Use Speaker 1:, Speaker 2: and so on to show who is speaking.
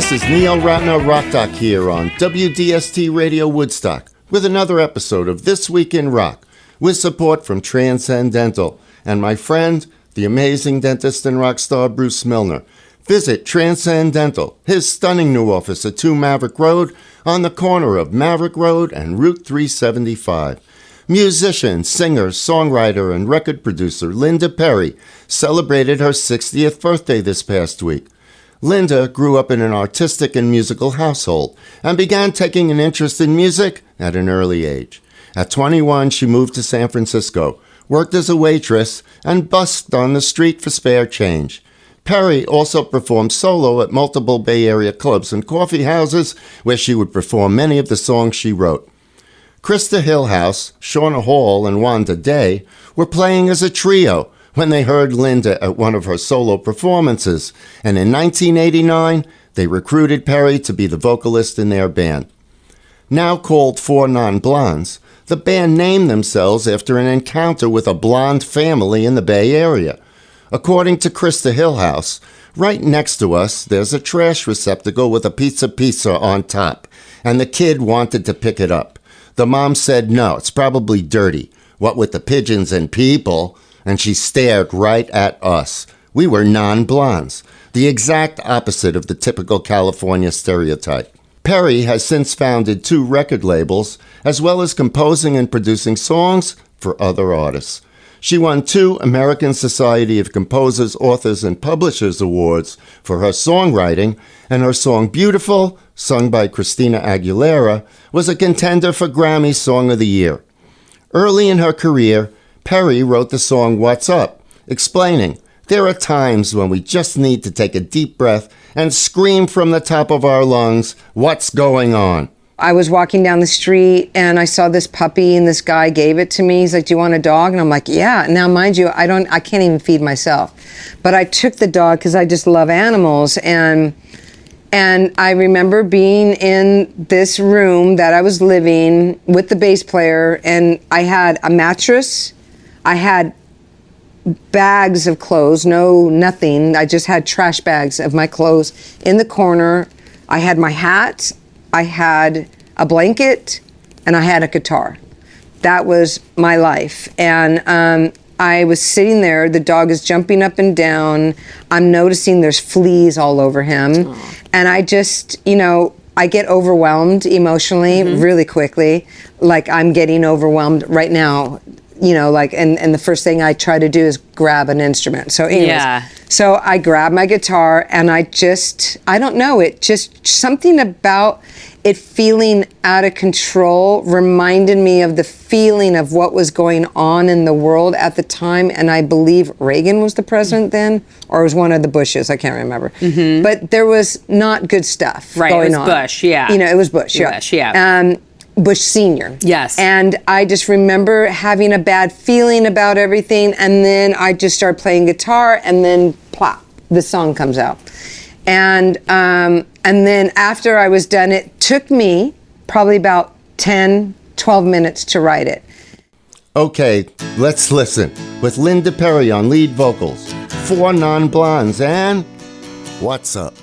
Speaker 1: This is Neil Ratner Rock Doc here on WDST Radio Woodstock with another episode of This Week in Rock with support from Transcend Dental and my friend, the amazing dentist and rock star Bruce Milner. Visit Transcend Dental, his stunning new office at 2 Maverick Road on the corner of Maverick Road and Route 375. Musician, singer, songwriter, and record producer Linda Perry celebrated her 60th birthday this past week. Linda grew up in an artistic and musical household and began taking an interest in music at an early age. At 21, she moved to San Francisco, worked as a waitress, and busked on the street for spare change. Perry also performed solo at multiple Bay Area clubs and coffee houses where she would perform many of the songs she wrote. Krista Hillhouse, Shauna Hall, and Wanda Day were playing as a trio when they heard Linda at one of her solo performances, and in 1989, they recruited Perry to be the vocalist in their band. Now called Four Non-Blondes, the band named themselves after an encounter with a blonde family in the Bay Area. According to Krista Hillhouse, right next to us, there's a trash receptacle with a pizza on top, and the kid wanted to pick it up. The mom said, no, it's probably dirty. What with the pigeons and people? And she stared right at us. We were non-blondes, the exact opposite of the typical California stereotype. Perry has since founded 2 record labels, as well as composing and producing songs for other artists. She won 2 American Society of Composers, Authors, and Publishers Awards for her songwriting, and her song Beautiful, sung by Christina Aguilera, was a contender for Grammy Song of the Year. Early in her career, Perry wrote the song What's Up, explaining, there are times when we just need to take a deep breath and scream from the top of our lungs, what's going on?
Speaker 2: I was walking down the street and I saw this puppy and this guy gave it to me. He's like, do you want a dog? And I'm like, yeah. Now, mind you, I can't even feed myself. But I took the dog because I just love animals. And I remember being in this room that I was living with the bass player, and I had a mattress. I had bags of clothes, nothing. I just had trash bags of my clothes in the corner. I had my hat, I had a blanket, and I had a guitar. That was my life. And I was sitting there, the dog is jumping up and down. I'm noticing there's fleas all over him. Aww. And I just, I get overwhelmed emotionally really quickly. Like I'm getting overwhelmed right now. And the first thing I try to do is grab an instrument. So anyways, So I grab my guitar and I don't know, it just, something about it feeling out of control reminded me of the feeling of what was going on in the world at the time. And I believe Reagan was the president then, or it was one of the Bushes, I can't remember. Mm-hmm. But there was not good stuff going on. Right, it was
Speaker 3: Bush, yeah.
Speaker 2: It was Bush, yeah.
Speaker 3: Bush, yeah.
Speaker 2: Bush Senior.
Speaker 3: Yes.
Speaker 2: And I just remember having a bad feeling about everything, and then I just started playing guitar, and then plop, the song comes out. And then after I was done, it took me probably about 10, 12 minutes to write it.
Speaker 1: Okay, let's listen. With Linda Perry on lead vocals, Four Non-Blondes, and What's Up?